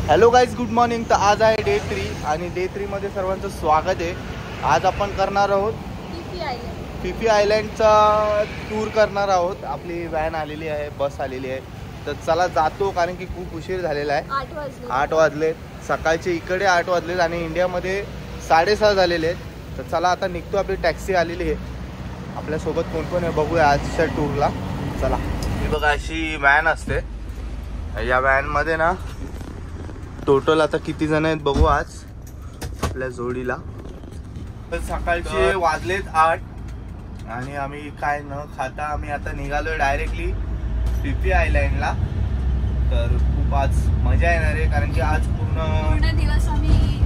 Hello guys, good morning. तर आज आहे डे 3 आणि डे 3 मध्ये सर्वांचं स्वागत आहे. आज आपण करणार आहोत फिफी आयलँडचा टूर करणार आहोत. आपली व्हॅन आलेली आहे, बस आलेली आहे. तर चला जातो, कारण की खूप उशीर झालेला आहे. 8 वाजले सकाळचे, इकडे 8 वाजलेत आणि इंडियामध्ये 6:30 झालेले आहेत. तर चला आता निघतो. आपली टॅक्सी आलेली आहे. आपल्यासोबत कोण कोण आहे बघूया आजच्या टूरला. चला. ही बघा अशी व्हॅन असते. या व्हॅनमध्ये ना टोटल आता किती जण आहेत बघू आज आपल्या जोडीला. तर सकाळचे वाजलेत 8 आणि आम्ही काय न खाता आम्ही आता निघालोय डायरेक्टली फिफी आयलँडला. तर खूप आज मजा येणार आहे, कारण की आज पूर्ण दिवस आम्ही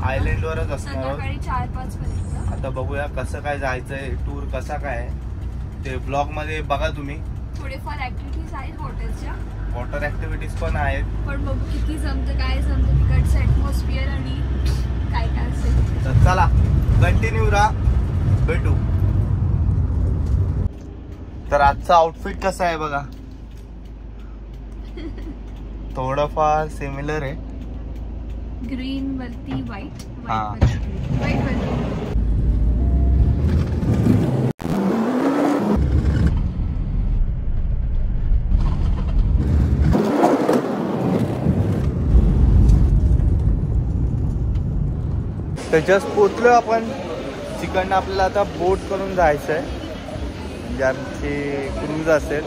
आयलँडवरच असणार आहोत. 4-5 पर्यंत. आता बघूया कसं काय जायचंय, टूर कसा काय ते ब्लॉग मध्ये बघा तुम्ही. थोडेफार ऍक्टिव्हिटीज आहेत वॉटरच्या, वॉटर ऍक्टिव्हिटीज पण आहेत. पण बघू किती जमतं, काय जमतं तिकडचं ॲटमॉस्फिअर आणि काय काय असेल. तर चला कंटिन्यू राहा, भेटू. तर आजचा आउटफिट कसा आहे बघा. थोडंफार सिमिलर आहे. ग्रीन वरती व्हाईट हा. वरती. तर जस्ट पोचलो आपण. तिकडनं आपल्याला आता बोट करून जायचं आहे, म्हणजे आमची क्रूज असेल.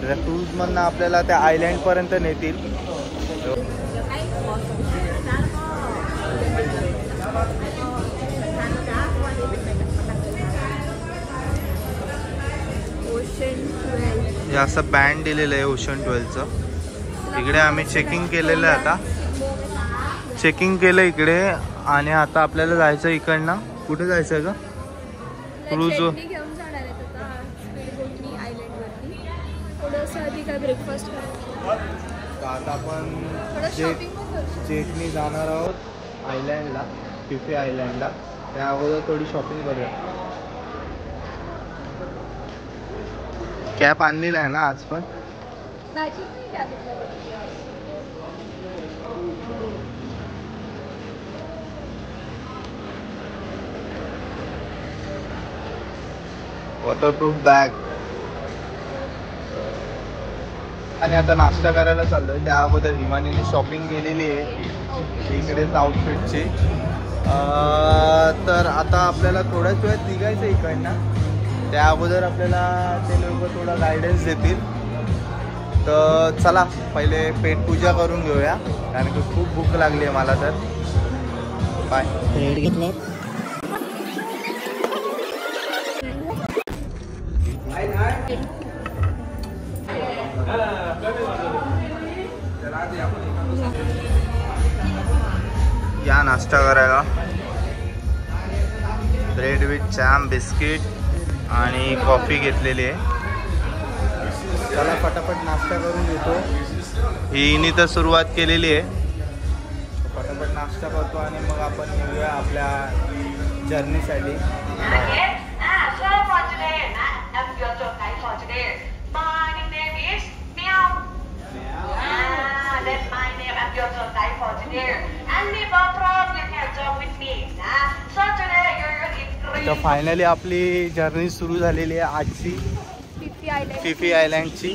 त्या क्रूजमधनं आपल्याला त्या आयलँडपर्यंत नेतील. हे असं बँड दिलेलं आहे ओशन 12चं. इकडे आम्ही चेकिंग केलेलं आहे. आता चेकिंग केलं इकडे आणि आता आपल्याला जायचं इकडनं. कुठे जायचं आहे का? क्रूज घेऊन जाणार आहेत आता स्पीडबोटनी आयलँडवरती. थोडंसं आधी काय ब्रेकफास्ट तर आता आपण शॉपिंग पण करू. जेटनी जाणार आहोत आयलँडला, फिफी आयलँडला. त्या अगोदर थोडी शॉपिंग करूया. कॅप आणलेला आहे ना आज पण. Waterproof bag. आणि आता नाश्ता करायला चाललोय. त्या अगोदर हिमानीने शॉपिंग केलेली आहे इकडेच आउटफिटची. तर आता आपल्याला थोड्याच वेळात निघायचं इकडनं. त्या अगोदर आपल्याला ते लोक थोडा गायडन्स देतील. तर चला पहिले पेटपूजा करून घेऊया, कारण की खूप भूक लागली आहे मला. तर बाय. या नाश्ता करायला. ब्रेड विथ जॅम, बिस्किट आणि कॉफी घेतलेली आहे. त्याला पटापट नाश्ता करून घेतो. हिने तर सुरुवात केलेली आहे. पटापट नाश्ता करतो आणि मग आपण निघूया आपल्या जर्नीसाठी. तर फायनली आपली जर्नी सुरू झालेली आहे आजची फिफी आयलँडची.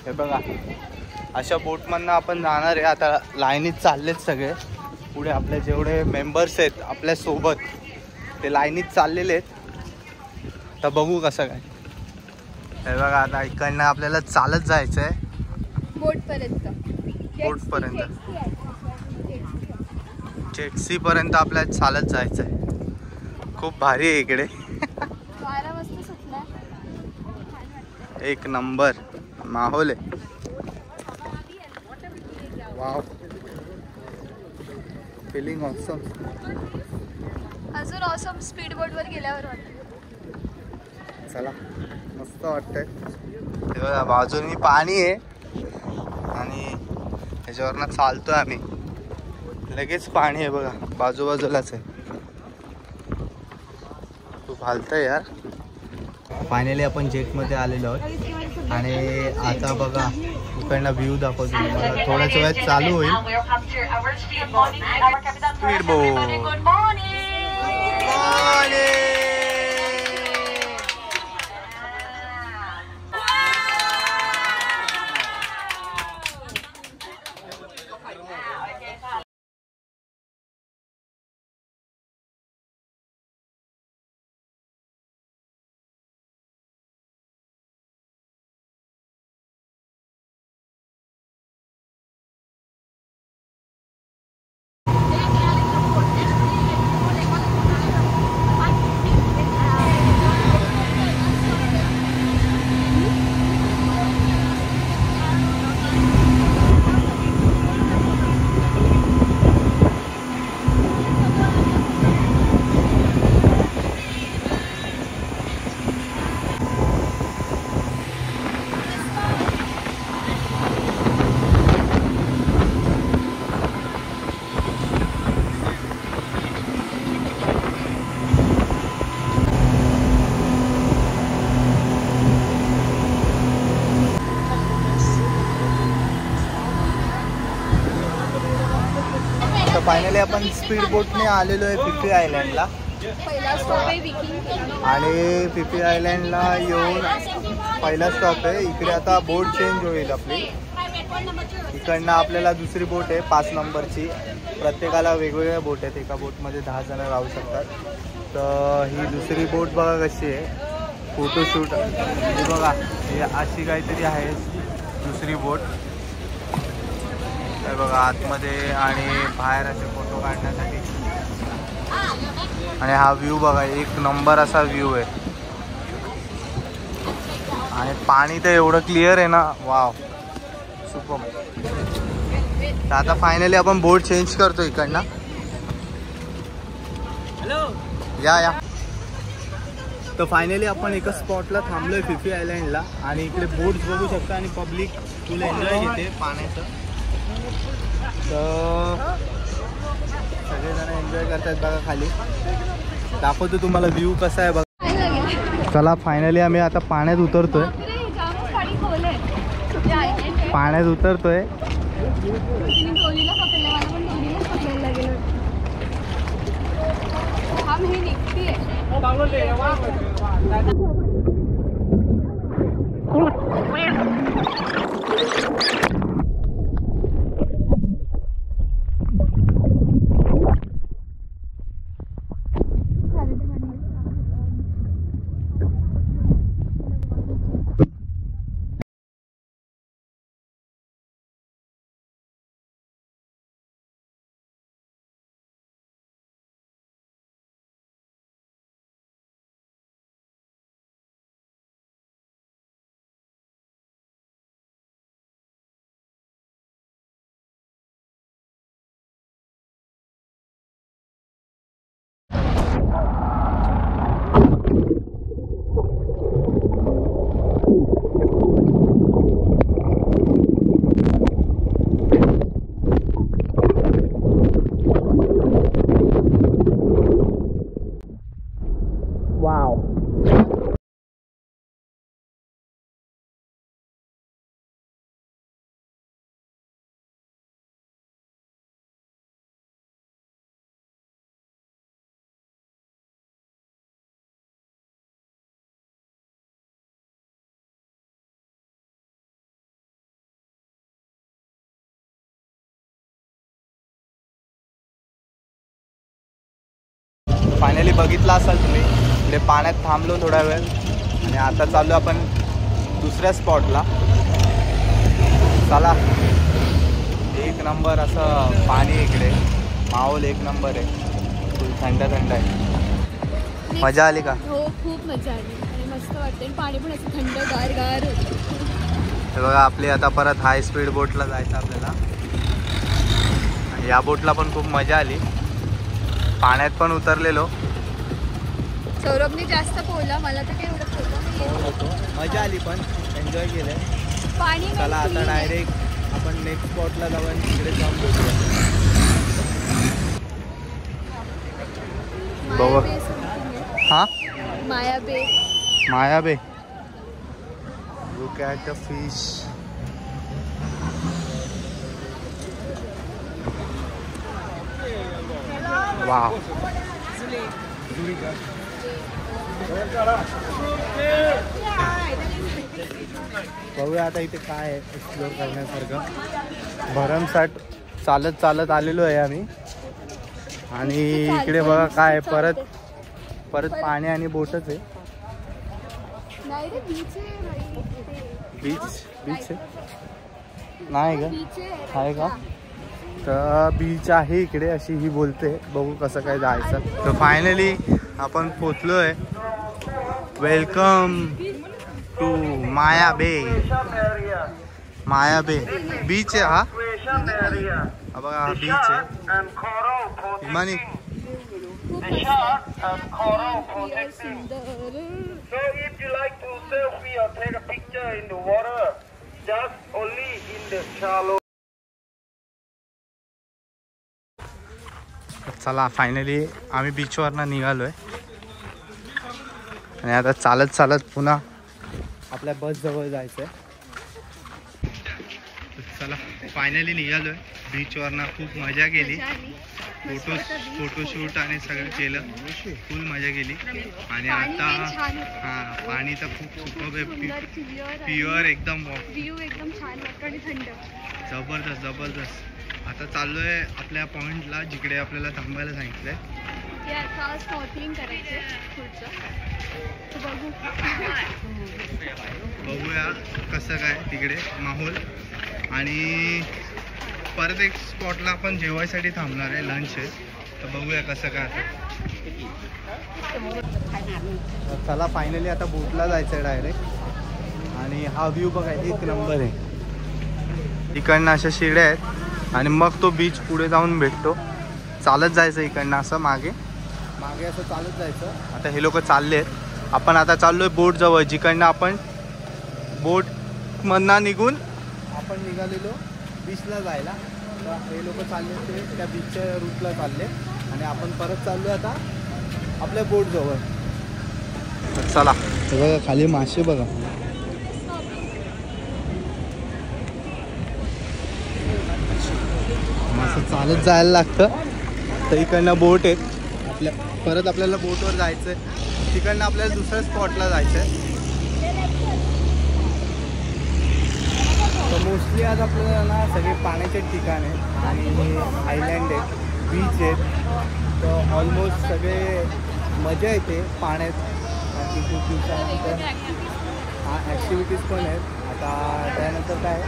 हे बघा अशा बोटमधनं आपण जाणार आहे. आता लाईनीत चाललेत सगळे. पुढे आपले जेवढे मेंबर्स आहेत आपल्यासोबत ते लाईनीत चाललेले आहेत. तर बघू कसं काय. हे बघा आता इकडनं आपल्याला चालत जायचं आहे बोटपर्यंत. जेटसी पर्यंत आपल्याला चालत जायचं आहे. खूप भारी आहे इकडे. वारा मस्त सुटला. एक नंबर माहोल आहे. Wow, feeling awesome. अजून ऑसम स्पीड बोटवर गेल्यावर वाटतं. चला मस्त वाटतंय. हे बघा बाजूनी पाणी आहे आणि ह्याच्यावरनं चालतोय आम्ही. लगेच पाणी आहे बघा, बाजूबाजूलाच आहे. खूप हालतंय यार. फायनली आपण जेटमध्ये आलेलो आहोत आणि आता बघा इकडनं व्ह्यू दाखवतो तुम्हाला. थोड्याच वेळात चालू होईल स्पीड बोट. फायनली आपण स्पीड बोटने आलेलो आहे फिफी आयलँडला. पहिला स्टॉप आहे विकिंग. आणि फिफी आयलँडला येऊन पहिला स्टॉप आहे. इकडे आता बोट चेंज होईल आपली. इकडनं आपल्याला दुसरी बोट आहे 5 नंबरची. प्रत्येकाला वेगवेगळ्या बोट आहेत. एका बोटमध्ये 10 जण राहू शकतात. तर ही दुसरी बोट बघा कशी आहे. फोटोशूट ही बघा, ही अशी काहीतरी आहे दुसरी बोट. हे बघा आतमध्ये आणि बाहेर असे फोटो काढण्यासाठी. आणि हा व्ह्यू बघा, एक नंबर असा व्ह्यू आहे. आणि पाणी तर एवढं क्लिअर आहे ना, वाव सुपर. तर आता फायनली आपण बोट चेंज करतो इकडनं. या तर फायनली आपण एका स्पॉटला थांबलोय फिफी आयलँडला. आणि इकडे बोट्स बघू शकता आणि पब्लिक फुल एन्जॉय घेते पाण्याचं. तर सगळेजण एन्जॉय करतात बघा. खाली दाखवतो तुम्हाला व्ह्यू कसा आहे बघा. चला फायनली आम्ही आता पाण्यात उतरतोय. पाण्यात उतरतोय. फायनली बघितला असाल तुम्ही, इकडे पाण्यात थांबलो थोडा वेळ आणि आता चाललो आपण दुसऱ्या स्पॉटला. चला, एक नंबर असं पाणी इकडे, माहोल एक नंबर आहे, फुल थंड थंड आहे. मजा आली का? हो, खूप मजा आली आणि मस्त वाटते. पाणी पण असं थंड गार हे बघा, आपली आता परत हाय स्पीड बोटला जायचं आपल्याला. या बोटला पण खूप मजा आली, पाण्यात पण उतरलेलो. सौरभने जास्त पोहला, मला तर काही एवढं पोहतो नाही. मजा आली, पण एन्जॉय केलंय. पाणी. चला आता डायरेक्ट आपण नेक्स्ट स्पॉटला जाऊ आणि तिकडे जाऊन भेटूया. बघू. हा, माया बे. माया बे. Look at the fish. Wow. बघूया आता इथे काय आहे एक्सप्लोर करण्यासारखं. भरमसाठ चालत चालत आलेलो आहे आम्ही. आणि इकडे बघा काय परत परत पाणी आणि बोटच आहे. बीच बीच आहे नाही का आहे का. तर बीच आहे इकडे अशी ही बोलते. बघू कसं काय जायचं. तर फायनली आपण पोचलो आहे. वेलकम टू माया बे. माया बे बीच आहे हा. बघा हा बीच आहे. इमानी So if you like to selfie or take a picture in the water, just only in the shallow. चला फायनली आम्ही बीचवरनं निघालोय आणि आता चालत चालत पुन्हा आपल्या बस जवळ जायचंय. चला फायनली निघालोय बीचवरनं. खूप मजा केली. फोटोशूट आणि सगळं केलं. फुल मजा केली. आणि आता हां पाणी तर खूप सुपर आहे. प्युअर एकदम व्ह्यू एकदम छान वाटतो आणि थंड. जबरदस्त जबरदस्त. आता चाललोय आपल्या पॉइंटला जिकडे आपल्याला थांबायला सांगितलंय. आता स्नॉर्कलिंग करायचं पुढचं. बघूया कसं काय तिकडे माहोल. आणि परत एक स्पॉटला आपण जेवायसाठी थांबणार आहे. लंच आहे. तर बघूया कसं काय. चला फायनली आता बोटला जायचं आहे डायरेक्ट. आणि हा व्ह्यू बघा एक नंबर आहे. इकडनं अशा शिड्या आहेत आणि मग तो बीच पुढे जाऊन भेटतो. चालत जायचं इकडनं असं मागे मागे असं चालत जायचं. आता हे लोक चालले आहेत. आपण आता चाललोय बोट जवळ जिकडनं आपण बोटमधनं निघून आपण निघालेलो बीचला जायला. तर हे लोक चालले ते त्या बीचच्या रूटला चालले आणि आपण परत चाललो आता आपल्या बोट जवळ. चला बघा खाली मासे बघा. असं चालत जायला लागतं. तर इकडनं बोट आहेत. परत आपल्याला बोटवर जायचं आहे. तिकडनं आपल्याला दुसऱ्या स्पॉटला जायचं आहे. तर मोस्टली आज आपल्याला ना सगळे पाण्याचे ठिकाण आहेत आणि आयलँड आहेत, बीच आहेत. तर ऑलमोस्ट सगळे मजा येते पाण्यात. खूप दिवसानंतर हा ॲक्टिव्हिटीज पण आहेत. आता त्यानंतर काय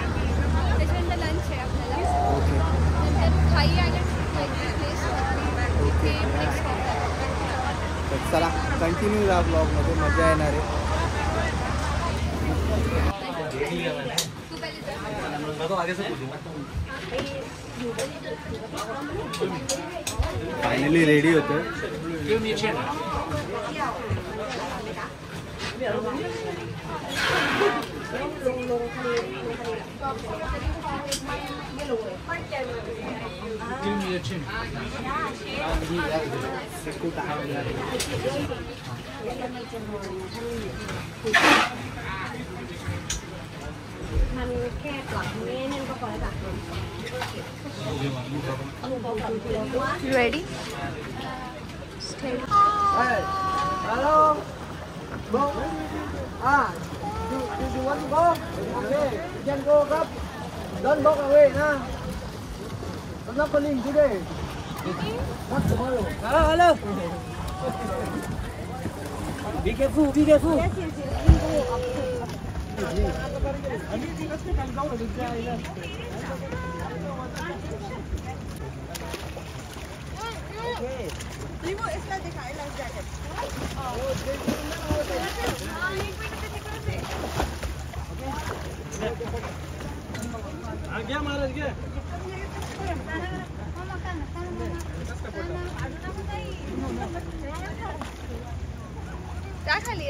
त्याच्यानंतर लंच आहे आपल्याला. ओके नंतर थाई आयलंड ओके. तर चला कंटिन्यू राहा ब्लॉगमध्ये. मजा येणार आहे. फायनली रेडी होतं. Ready? Hey, hello. Go. You want to go? Okay, you can go up. Don't walk away, nah. I'm not calling today. Not tomorrow. Hello. Be careful, be careful. घ्या महाराज घ्या. त्या खाली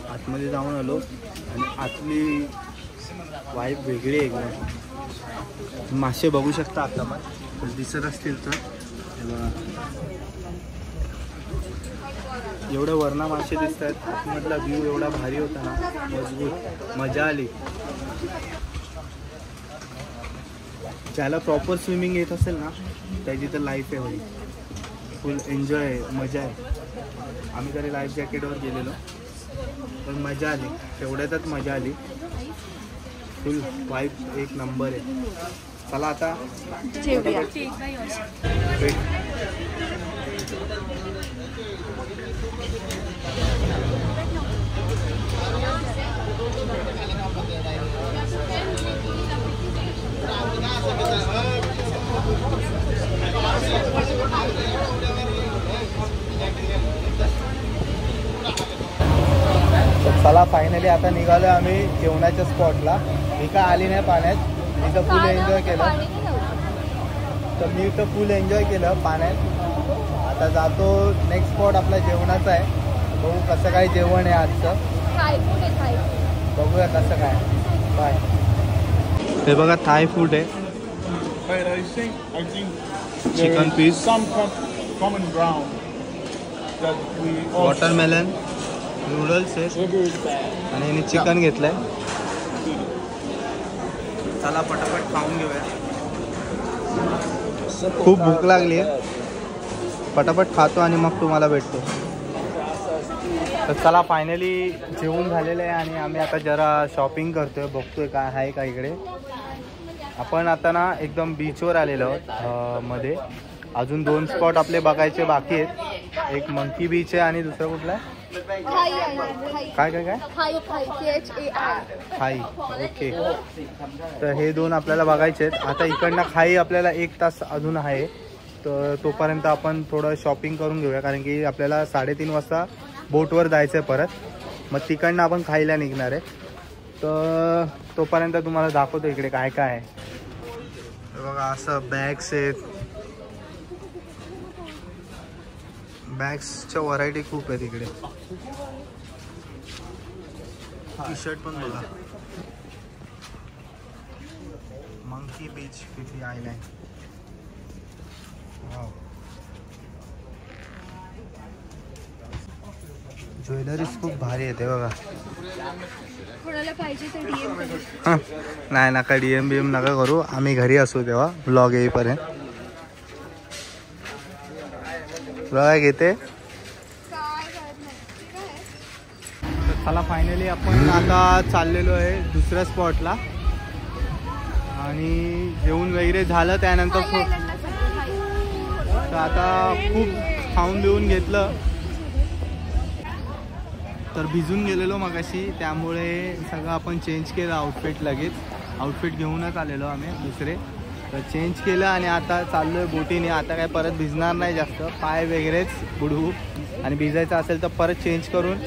आतमध्ये जाऊन आलो आणि आतली वाईब वेगळी आहे एकदम. मासे बघू शकता आता पण दिसत असतील तर हे बघा, एवढे वरना मासे दिसत आहेत. आतमधला व्ह्यू एवढा भारी होता ना, मजबूत, मजा आली. ज्याला प्रॉपर स्विमिंग येत असेल ना त्याची तर लाईफ आहे भाई, फुल एन्जॉय आहे, मजा आहे. आम्ही तरी लाईफ जॅकेटवर गेलेलो पण मजा आली, तेवढ्यातच मजा आली. फुल वाईब एक नंबर आहे. चला आता जेवूया. चला फायनली आता निघालो आम्ही जेवणाच्या स्पॉटला. मी काय आली नाही पाण्यात, मी तर फुल एन्जॉय केलं. तर मी तर फुल एन्जॉय केलं पाण्यात. आता जातो नेक्स्ट स्पॉट आपला जेवणाचा आहे. बघू कसं काय जेवण आहे आजचं, बघूया कसं काय. बाय. हे बघा थाय फूड आहे, चिकन पीस, वॉटरमेलन, नूडल्स आहेत आणि याने चिकन घेतलंय. चला पटापट खाऊन घेऊया, खूप भूक लागली आहे. पटापट खातो आणि मग तुम्हाला भेटतो. तर चला फायनली जेवून झालेलं आहे आणि आम्ही आता जरा शॉपिंग करतोय, बघतोय काय आहे का इकडे. आपण आता ना एकदम बीचवर आलेलो आहोत. मध्ये अजून 2 स्पॉट आपले बघायचे बाकी आहेत. एक मंकी बीच आहे आणि दुसरा कुठला आहे, काय काय काय खाई. ओके, तर हे 2 आपल्याला बघायचे आहेत. आता इकडनं खाई आपल्याला 1 तास अजून आहे, तर तोपर्यंत आपण थोडं शॉपिंग करून घेऊया, कारण की आपल्याला 3:30 वाजता बोटवर जायचं आहे परत. मग तिकडनं आपण खायला निघणार आहे. तर तोपर्यंत तुम्हाला दाखवतो इकडे काय काय आहे. बघा असं बॅग्स आहेत, बॅग्सच्या व्हरायटी खूप आहेत इकडे. टी शर्ट पण बघा, monkey beach Phi Phi island. Jewelleries खूप भारी येते बघा. कोणाला पाहिजे तर DM करू. नाही नका DM बिएम नका करू, आम्ही घरी असू तेव्हा ब्लॉग येईपर्यंत. बघा घेते. चला फायनली आपण आता चाललेलो आहे दुसऱ्या स्पॉटला आणि जेवण वगैरे झालं. त्यानंतर तर आता खूप खाऊन बिऊन घेतलं, तर भिजून गेलेलो मगाशी, त्यामुळे सगळं आपण चेंज केलं आउटफिट. लगेच आउटफिट घेऊनच आलेलो आम्ही दुसरे, तर चेंज केलं आणि आता चाललो आहे बोटीने. आता काय परत भिजणार नाही जास्त, पाय वगैरेच बुडवू आणि भिजायचं असेल तर परत चेंज करून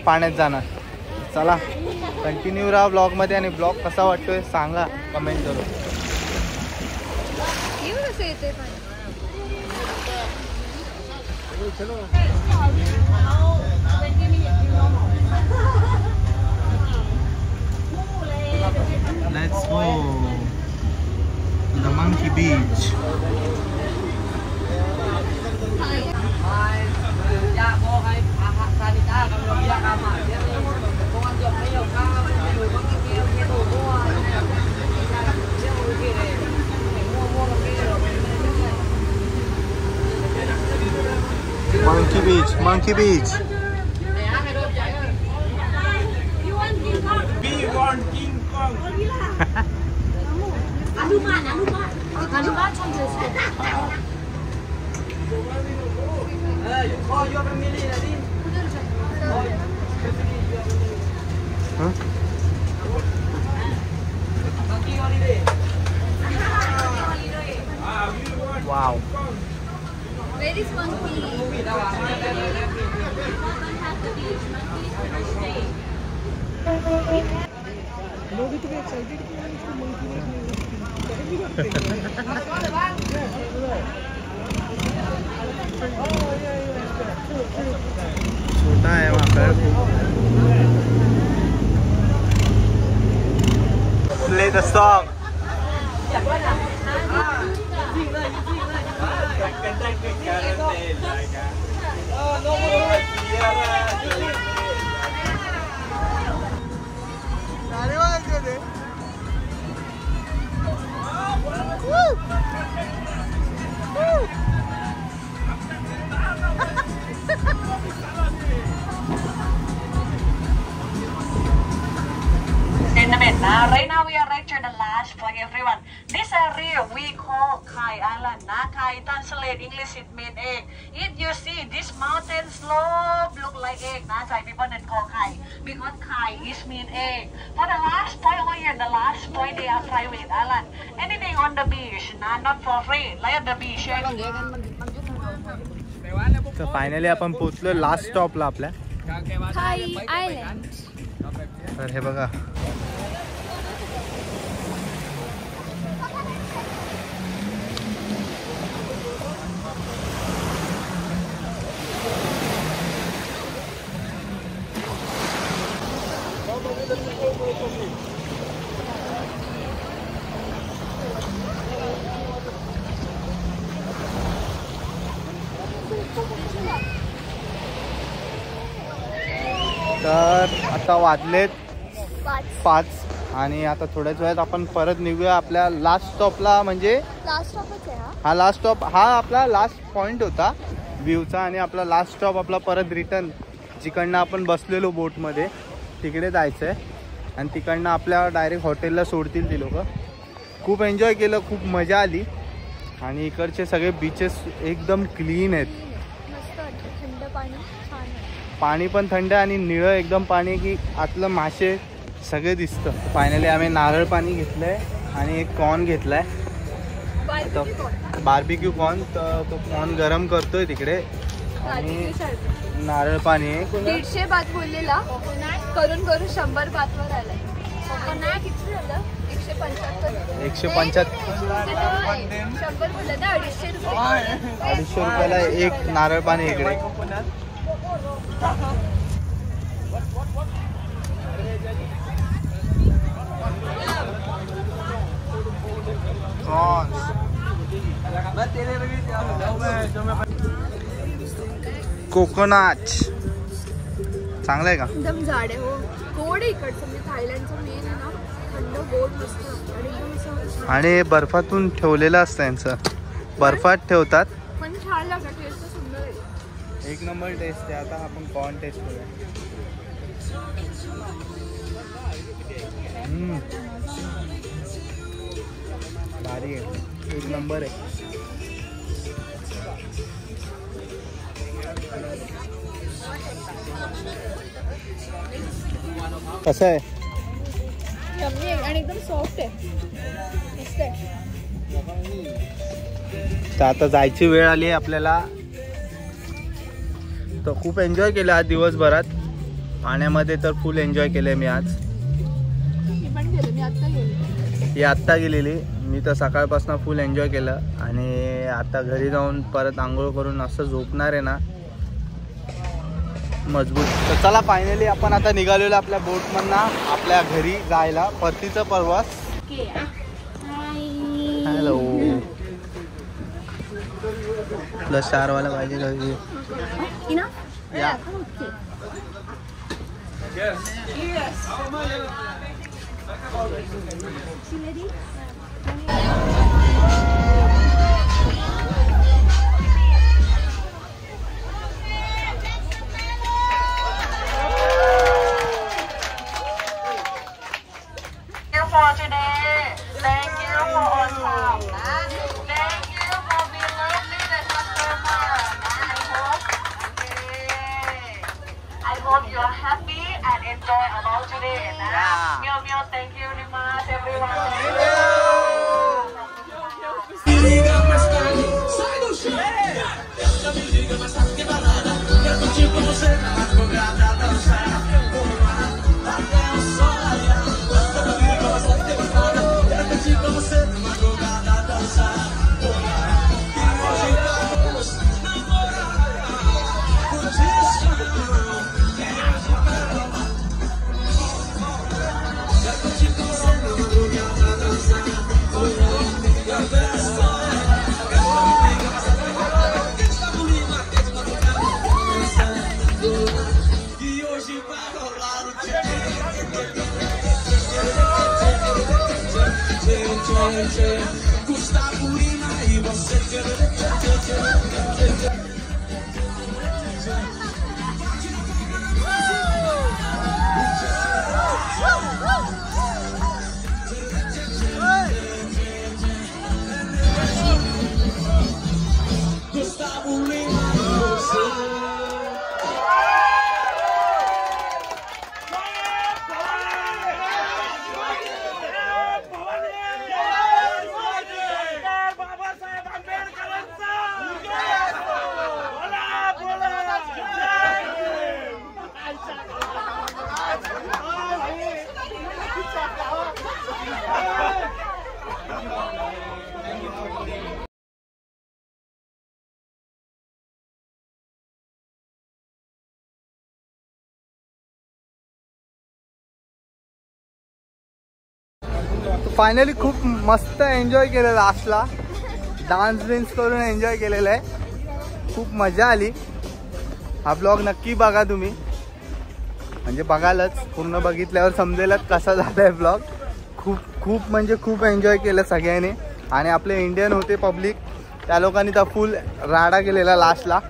पाण्यात जाणार. चला कंटिन्यू राहा ब्लॉगमध्ये आणि ब्लॉग कसा वाटतोय सांगा कमेंट करून. Let's go to the monkey beach. Monkey beach, monkey beach. Wow. Where is monkey? छोटा है माकड. Play the song. Right now we are right to the last point, everyone. This area we call Kai Island. Kai translate English it mean egg. If you see this mountain slope look like egg, Thai people that call Kai because Kai is mean egg. For the last point over here, the last point they are private island. Anything on the beach, not for free. Like the beach. तर finally आपण पोहोचलो last स्टॉपला आपल्या. Thai Island. तर हे बघा, तर आता वाजलेत 5 आणि आता थोड्याच वेळात आपण परत निघूया आपल्या लास्ट स्टॉपला. म्हणजे लास्ट स्टॉपच आहे हा लास्ट स्टॉप, हा आपला लास्ट पॉइंट होता व्ह्यूचा. आणि आपला लास्ट स्टॉप आपला परत रिटर्न जिकडनं आपण बसलेलो बोटमध्ये तिकडे जायचं आहे. आणि तिकडनं आपल्या डायरेक्ट हॉटेलला सोडतील ती लोक. खूप एन्जॉय केलं, खूप मजा आली. आणि इकडचे सगळे बीचेस एकदम क्लीन आहेत. मस्त वाटतं, थंड पाणी छान आहे. पाणी पण थंड आणि निळं एकदम पाणी की आतलं मासे सगळे दिसतं. फायनली आम्ही नारळ पाणी घेतलंय आणि एक कॉर्न घेतलाय, बार्बिक्यू कॉर्न. तर तो कॉर्न गरम करतोय तिकडे. आणि नारळ पाणी आहे. 150 बात बोललेला, करून 100 बातवर आलाय. किती झालं? 175. 100 बोलला ना, 250 रुपये. 250 रुपयाला एक नारळ पाणी इकडे. कोकोनट चांगलं आहे का? एकदम जाड आहे. हो, गोड आहे इकडचं. म्हणजे थायलंडचं मेन आहे ना, थंड गोड मस्त. आणि एकदम आणि बर्फातून ठेवलेलं असतं यांचं, बर्फात ठेवतात. पण छान लागतं, टेस्ट सुंदर आहे. एक नंबर टेस्ट आहे. आता आपण कॉर्न टेस्ट करूया. भारी आहे, एक नंबर आहे. कसं आहे? यम्मी आहे आणि एकदम सॉफ्ट आहे, मस्त आहे. तर आता जायची वेळ आली आहे आपल्याला. तर खूप एन्जॉय केलं आज दिवसभरात पाण्यामध्ये. तर फुल एन्जॉय केलं मी आज. मी पण गेले, मी आत्ता गेले. ही आत्ता गेलेली. मी तर सकाळपासून फुल एन्जॉय केलं. आणि आता घरी जाऊन परत आंघोळ करून असं झोपणार आहे ना मजबूत. तर चला फायनली आपण आता निघालेलो आपल्या बोटमधनं आपल्या घरी जायला. परतीचा प्रवास. हॅलो. प्लस 4 वाला पाहिजे घरी. या फायनली खूप मस्त एन्जॉय केलं लास्टला. डान्स बिन्स करून एन्जॉय केलेलं आहे. खूप मजा आली. हा ब्लॉग नक्की बघा तुम्ही, म्हणजे बघालच, पूर्ण बघितल्यावर समजेलच कसा झाला आहे ब्लॉग. खूप म्हणजे खूप एन्जॉय केलं सगळ्यांनी. आणि आपले इंडियन होते पब्लिक, त्या लोकांनी तर फुल राडा केलेला लास्टला.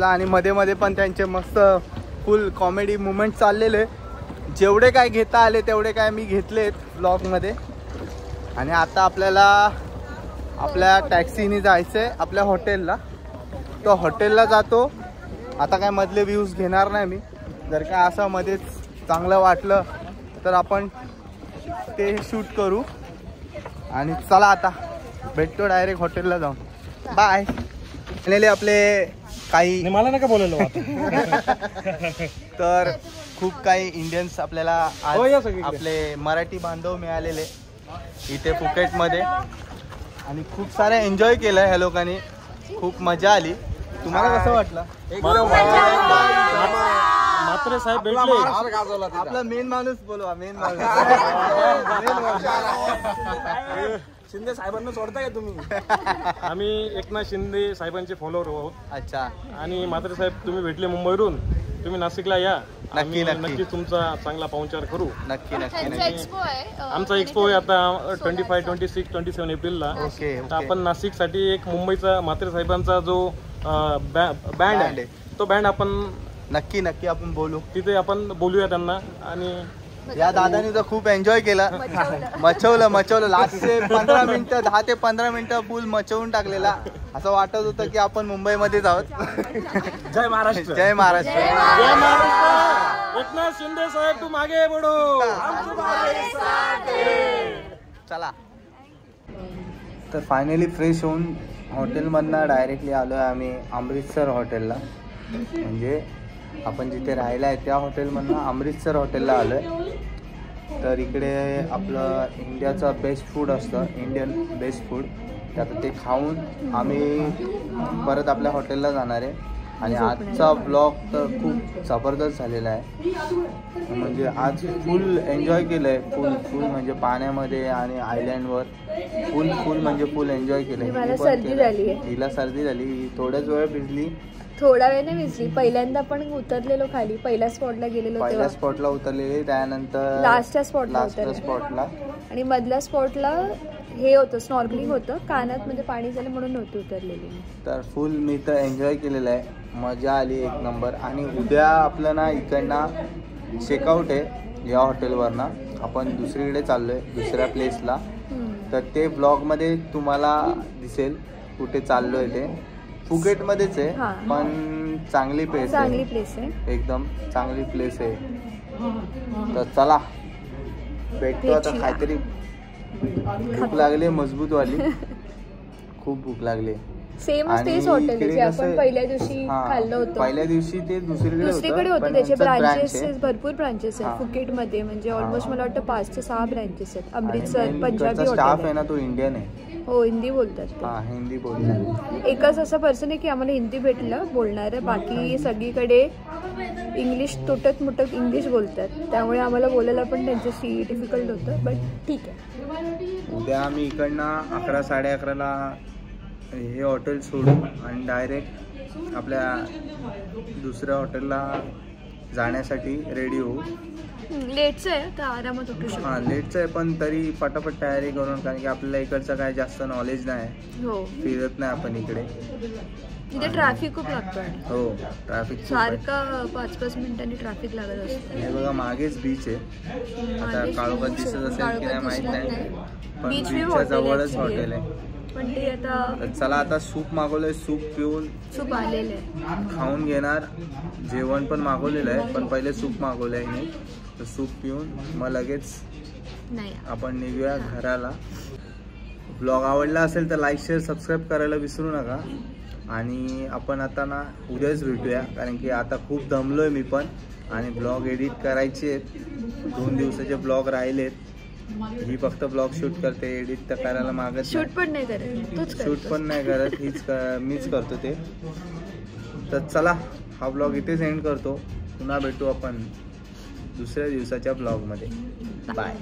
आणि मध्ये मध्ये पण त्यांचे मस्त फुल कॉमेडी मुमेंट चाललेले. जेवढे काय घेता आले तेवढे काय मी घेतलेत ब्लॉगमध्ये. आणि आता आपल्याला आपल्या टॅक्सीने जायचं आहे आपल्या हॉटेलला. तो हॉटेलला जातो. आता काय मधले व्ह्यूज घेणार नाही मी. जर काय असं मध्येच चांगलं वाटलं तर आपण ते शूट करू. आणि चला आता भेटतो डायरेक्ट हॉटेलला जाऊन. बाय. फायनली आपले काही मला नका बोलायला तर खूप काही इंडियन्स आपल्याला आज आपले मराठी बांधव मिळालेले इथे फुकेटमध्ये. आणि खूप सारे एन्जॉय केलं ह्या लोकांनी. खूप मजा आली. तुम्हाला कसं वाटलं? मात्र साहेब भेटले. आपला मेन माणूस बोलवा. मेन माणूस शिंदे साहेबांना सोडताय का तुम्ही? आम्ही एकनाथ शिंदे साहेबांचे फॉलोअर आहोत. अच्छा. आणि मात्र साहेब तुम्ही भेटले मुंबईवरून, तुम्ही नाशिकला या. नक्की तुमचा चांगला पाहुणचार करू. नक्की. आमचा एक्सपो आहे आता 25, 26, 27 एप्रिलला. तर आपण नाशिकसाठी एक मुंबईचा मात्र साहेबांचा जो बँड आहे तो बँड आपण नक्की आपण बोलू. तिथे आपण बोलूया त्यांना. आणि या दादानी तर खूप एन्जॉय केला. मचवलं लास्टचे 15 मिनिटं 10 ते 15 मिनिटं फुल मचवून टाकलेला. असं वाटत होतं की आपण मुंबईमध्येच आहोत. जय महाराष्ट्र. जय महाराष्ट्र. एकनाथ शिंदे साहेब तू मागे बढो. चला. तर फायनली फ्रेश होऊन हॉटेलमधनं डायरेक्टली आलो आहे आम्ही अमृतसर हॉटेलला. म्हणजे आपण जिथे राहिला आहे त्या हॉटेलमधनं अमृतसर हॉटेलला आलो आहे. तर इकडे आपलं इंडियाचं बेस्ट फूड असतं, इंडियन बेस्ट फूड. तर ते खाऊन आम्ही परत आपल्या हॉटेलला जाणार आहे. आणि आजचा ब्लॉग तर खूप जबरदस्त झालेला आहे. म्हणजे आज फुल एन्जॉय केलं आहे. फुल म्हणजे पाण्यामध्ये आणि आयलँडवर फुल म्हणजे फुल एन्जॉय केलं. हिला सर्दी झाली. थोड्याच वेळ भिजली. थोडा वेळ नाही भिजली. पहिल्यांदा पण उतरलेलो खाली. पहिल्या स्पॉटला गेलेलो. पहिल्या स्पॉटला उतरलेले. त्यानंतर लास्टच्या स्पॉटला. आणि मधल्या स्पॉटला हे होतं, स्नॉर्कलिंग होतं. कानात म्हणजे पाणी झालं म्हणून नव्हती उतरलेली. तर फुल मी तर एन्जॉय केलेलं आहे. मजा आली एक नंबर. आणि उद्या आपलं ना इकडनं चेकआउट आहे या हॉटेलवरनं. आपण दुसरीकडे चाललोय दुसऱ्या प्लेसला. तर ते ब्लॉगमध्ये तुम्हाला दिसेल कुठे चाललोय ते. फुकेटमध्येच आहे पण चांगली प्लेस आहे. एकदम चांगली प्लेस आहे. तर चला भेटतो आता. काहीतरी भूक लागली मजबूत वाली. खूप भूक लागली. सेम तेच हॉटेल जे आपण पहिल्या दिवशी खाल्लं होतं. पहिल्या दिवशी ते दुसरीकडे होते. त्याचे ब्रांचेस भरपूर ब्रांचेस आहेत फुकेटमध्ये. म्हणजे ऑलमोस्ट मला वाटतं 5 ते 6 ब्रांचेस आहेत. अमृतसर पंजाबी स्टाफ आहे ना तो इंडियन आहे. हो हिंदी बोलतात. हिंदी बोलतात. एकच असं पर्सन आहे की आम्हाला हिंदी भेटलं बोलणार. बाकी सगळीकडे इंग्लिश तुटक मुटक इंग्लिश बोलतात. त्यामुळे आम्हाला बोलायला पण त्यांच्याशी डिफिकल्ट होतं. बट ठीक आहे. उद्या आम्ही इकडनं 11, 11:30ला हे हॉटेल सोडू आणि डायरेक्ट आपल्या दुसऱ्या हॉटेलला जाण्यासाठी रेडी होऊ. लेटचं आहे तर आरामात उठू शकतो. हां लेटचं आहे पण तरी पटापट तयारी करून, कारण की आपल्याला इकडचं काय जास्त नॉलेज नाही, हो फिरत नाही आपण इकडे. इथे ट्रॅफिक खूप लागतो आणि हो ट्रॅफिक सारखं 5-5 मिनिटांनी ट्रॅफिक लागत असतं. हे बघा मागेच बीच आहे. आता काळोखात दिसत असेल की नाही माहित नाही, पण बीच बीचच्या जवळच हॉटेल आहे. पण ते आता तर चला आता सूप मागवलंय, सूप पिऊन सूप आलेलं आहे. खाऊन घेणार. जेवण पण मागवलेलं आहे पण पहिले सूप मागवलं आहे मी. तर सूप पिऊन मग लगेच नाही आपण निघूया घराला. ब्लॉग आवडला असेल तर लाईक शेअर सबस्क्राईब करायला विसरू नका. आणि आपण आता ना उद्याच भेटूया, कारण की आता खूप दमलोय मी पण, आणि ब्लॉग एडिट करायचे आहेत. 2 दिवसाचे ब्लॉग राहिलेत. ही फक्त ब्लॉग शूट करते, एडिट तर करायला मागत शूट पण नाही करत, तूच शूट पण नाही करत, मीच करतो ते. तर चला हा ब्लॉग इथेच एंड करतो. पुन्हा भेटू आपण दुसऱ्या दिवसाच्या ब्लॉगमध्ये. बाय.